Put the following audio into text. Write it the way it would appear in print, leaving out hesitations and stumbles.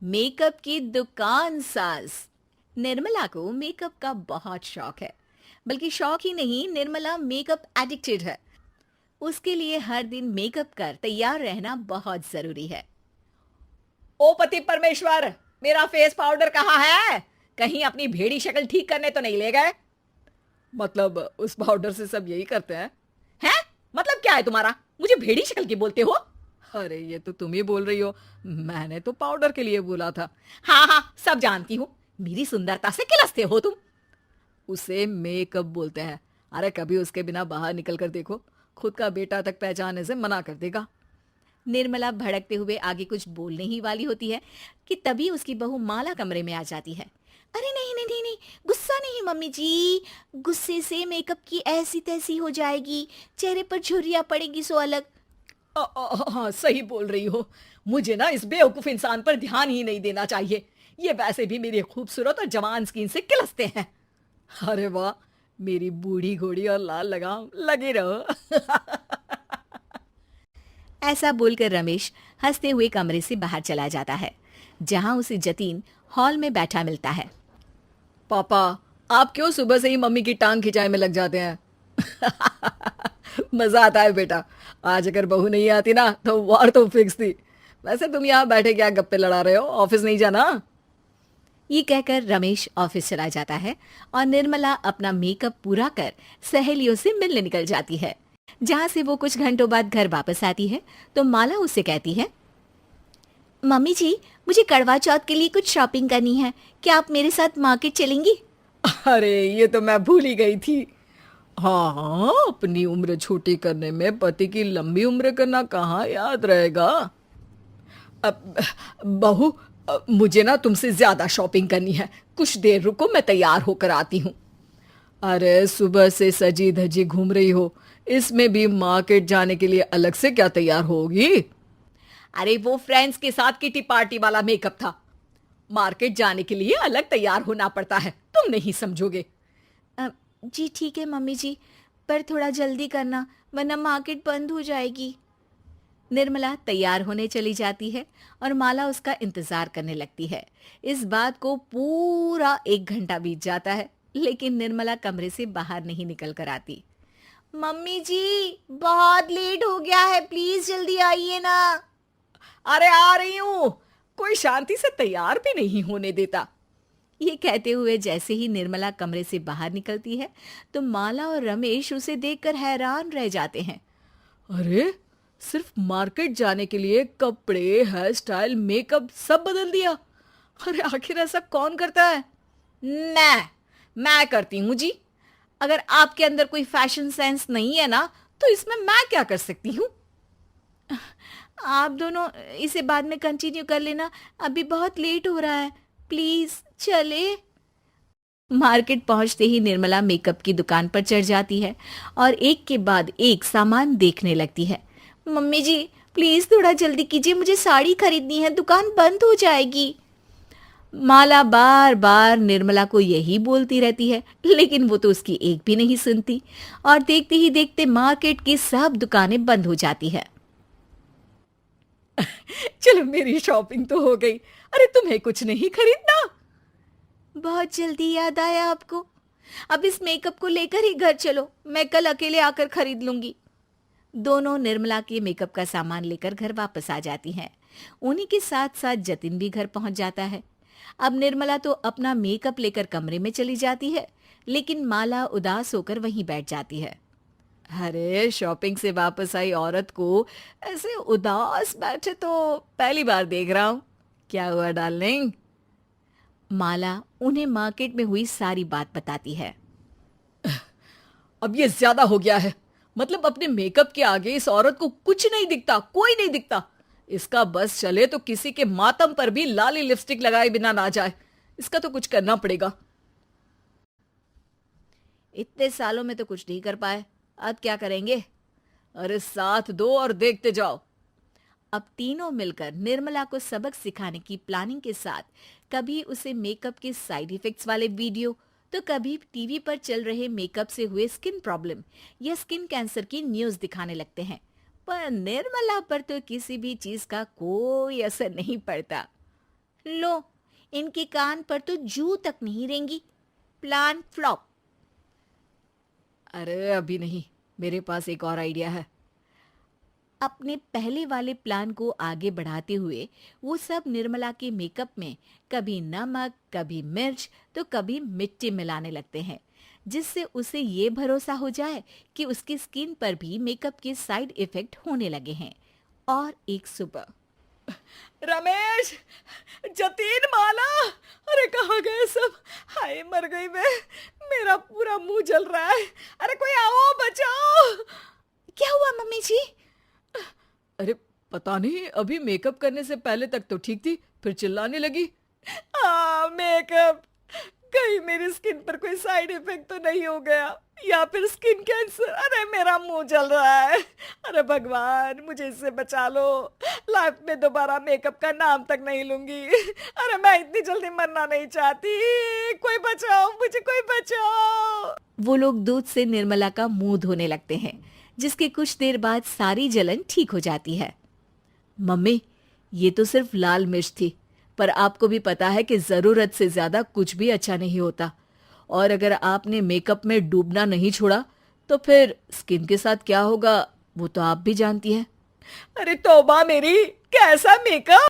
Makeup की दुकान साज। निर्मला को मेकअप का बहुत शौक है। बल्कि शौक ही नहीं, निर्मला मेकअप एडिक्टेड है। उसके लिए हर दिन मेकअप कर तैयार रहना बहुत जरूरी है। ओ पति परमेश्वर, मेरा फेस पाउडर कहाँ है? कहीं अपनी भेड़ी शक्ल ठीक करने तो नहीं ले गए? मतलब उस पाउडर से सब यही करते हैं? हैं? मतलब क्या है तुम्हारा? मुझे भेड़ी शक्ल की बोलते हो? अरे ये तो तुम ही बोल रही हो, मैंने तो पाउडर के लिए बोला था। हाँ हाँ, सब जानती हूँ। मेरी सुंदरता से किलसते हो तुम। उसे मेकअप बोलते हैं। अरे कभी उसके बिना बाहर निकल कर देखो, खुद का बेटा तक पहचानने से मना कर देगा। निर्मला भड़कते हुए आगे कुछ बोलने ही वाली होती है कि तभी उसकी बहू माला कमरे में आ जाती है। अरे नहीं नहीं नहीं नहीं, गुस्सा नहीं मम्मी जी। गुस्से से मेकअप की ऐसी तैसी हो जाएगी, चेहरे पर झुर्रियां पड़ेगी सो अलग। हाँ सही बोल रही हो। मुझे ना इस बेवकूफ इंसान पर ध्यान ही नहीं देना चाहिए। ये वैसे भी मेरी खूबसूरत और जवान स्किन से किलसते हैं। अरे वाह, मेरी बूढ़ी घोड़ी और लाल लगाम, लगे रहो। ऐसा बोलकर रमेश हंसते हुए कमरे से बाहर चला जाता है, जहां उसे जतीन हॉल में बैठा मिलता है। पापा, आप क्यों सुबह से ही मम्मी की टांग खिंचाई में लग जाते हैं? मजा आता है बेटा। आज अगर बहू नहीं आती ना तो वार तो फिक्स थी। वैसे तुम यहाँ बैठे क्या गप्पे लड़ा रहे हो? ऑफिस नहीं जाना? ये कहकर रमेश ऑफिस चला जाता है और निर्मला अपना मेकअप पूरा कर सहेलियों से मिलने निकल जाती है। जहां से वो कुछ घंटों बाद घर वापस आती है तो माला उससे कहती है, मम्मी जी, मुझे करवा चौथ के लिए कुछ शॉपिंग करनी है। क्या आप मेरे साथ मार्केट चलेंगी? अरे ये तो मैं भूल ही गई थी। हाँ हाँ, अपनी उम्र छोटी करने में पति की लंबी उम्र करना कहाँ याद रहेगा। अब बहू, मुझे ना तुमसे ज्यादा शॉपिंग करनी है। कुछ देर रुको, मैं तैयार होकर आती हूँ। अरे सुबह से सजी धजी घूम रही हो, इसमें भी मार्केट जाने के लिए अलग से क्या तैयार होगी? अरे वो फ्रेंड्स के साथ किटी पार्टी वाला मेकअप था। मार्केट जाने के लिए अलग तैयार होना पड़ता है, तुम नहीं समझोगे। जी ठीक है मम्मी जी, पर थोड़ा जल्दी करना वरना मार्केट बंद हो जाएगी। निर्मला तैयार होने चली जाती है और माला उसका इंतजार करने लगती है। इस बात को पूरा 1 घंटा बीत जाता है, लेकिन निर्मला कमरे से बाहर नहीं निकल कर आती। मम्मी जी, बहुत लेट हो गया है, प्लीज जल्दी आइए ना। अरे आ रही हूँ। कोई शांति से तैयार भी नहीं होने देता। ये कहते हुए जैसे ही निर्मला कमरे से बाहर निकलती है तो माला और रमेश उसे देखकर हैरान रह जाते हैं। अरे, सिर्फ मार्केट जाने के लिए कपड़े, हेयर स्टाइल, मेकअप सब बदल दिया। अरे आखिर ऐसा कौन करता है? मैं करती हूँ जी। अगर आपके अंदर कोई फैशन सेंस नहीं है ना तो इसमें मैं क्या कर सकती हूँ? आप दोनों इसे बाद में कंटिन्यू कर लेना, अभी बहुत लेट हो रहा है, प्लीज चले। मार्केट पहुंचते ही निर्मला मेकअप की दुकान पर चढ़ जाती है और एक के बाद एक सामान देखने लगती है। मम्मी जी, प्लीज थोड़ा जल्दी कीजिए, मुझे साड़ी खरीदनी है, दुकान बंद हो जाएगी। माला बार बार निर्मला को यही बोलती रहती है, लेकिन वो तो उसकी एक भी नहीं सुनती और देखते ही देखते मार्केट की सब दुकानें बंद हो जाती है। चलो मेरी शॉपिंग तो हो गई। अरे तुम्हें कुछ नहीं खरीदना? बहुत जल्दी याद आया आपको। अब इस मेकअप को लेकर ही घर चलो, मैं कल अकेले आकर खरीद लूंगी। दोनों निर्मला के मेकअप का सामान लेकर घर वापस आ जाती हैं। उन्हीं के साथ साथ जतिन भी घर पहुंच जाता है। अब निर्मला तो अपना मेकअप लेकर कमरे में चली जाती है, लेकिन माला उदास होकर वहीं बैठ जाती है। अरे शॉपिंग से वापस आई औरत को ऐसे उदास बैठे तो पहली बार देख रहा हूं। क्या हुआ डार्लिंग? माला उन्हें मार्केट में हुई सारी बात बताती है। अब ये ज्यादा हो गया है। मतलब अपने मेकअप के आगे इस औरत को कुछ नहीं दिखता, कोई नहीं दिखता। इसका बस चले तो किसी के मातम पर भी लाली लिपस्टिक लगाए बिना ना जाए। इसका तो कुछ करना पड़ेगा। इतने सालों में तो कुछ नहीं कर पाए, अब क्या करेंगे? अरे साथ दो और देखते जाओ। अब तीनों मिलकर निर्मला को सबक सिखाने की प्लानिंग के साथ कभी उसे मेकअप के साइड इफेक्ट्स वाले वीडियो तो कभी टीवी पर चल रहे मेकअप से हुए स्किन प्रॉब्लम या स्किन कैंसर की न्यूज दिखाने लगते हैं। पर निर्मला पर तो किसी भी चीज का कोई असर नहीं पड़ता। लो, इनके कान पर तो जू तक नहीं रेंगी। Plan flop. अरे अभी नहीं, मेरे पास एक और आइडिया है। अपने पहले वाले प्लान को आगे बढ़ाते हुए वो सब निर्मला के मेकअप में कभी नमक, कभी मिर्च तो कभी मिट्टी मिलाने लगते हैं, जिससे उसे ये भरोसा हो जाए कि उसकी स्किन पर भी मेकअप के साइड इफेक्ट होने लगे हैं। और एक सुबह रमेश, जतीन, माला, अरे कहाँ गए सब? हाय मर गई मैं, मेरा पूरा मुंह जल रहा है। अरे कोई आओ, बचाओ। क्या हुआ मम्मी जी? अरे पता नहीं, अभी मेकअप करने से पहले तक तो ठीक थी, फिर चिल्लाने लगी। मेकअप, कहीं मेरी स्किन पर कोई साइड इफेक्ट तो नहीं हो गया, या फिर स्किन कैंसर। अरे मेरा मुंह जल रहा है। अरे भगवान, मुझे इससे बचा लो। लाइफ में दोबारा मेकअप का नाम तक नहीं लूंगी। अरे मैं इतनी जल्दी मरना नहीं चाहती। कोई बचाओ मुझे, कोई बचाओ। वो लोग दूध से निर्मला का मुंह धोने लगते हैं, जिसके कुछ देर बाद सारी जलन ठीक हो जाती है। मम्मी, ये तो सिर्फ लाल मिर्च थी, पर आपको भी पता है कि जरूरत से ज्यादा कुछ भी अच्छा नहीं होता। और अगर आपने मेकअप में डूबना नहीं छोड़ा तो फिर स्किन के साथ क्या होगा वो तो आप भी जानती हैं। अरे तौबा मेरी, कैसा मेकअप!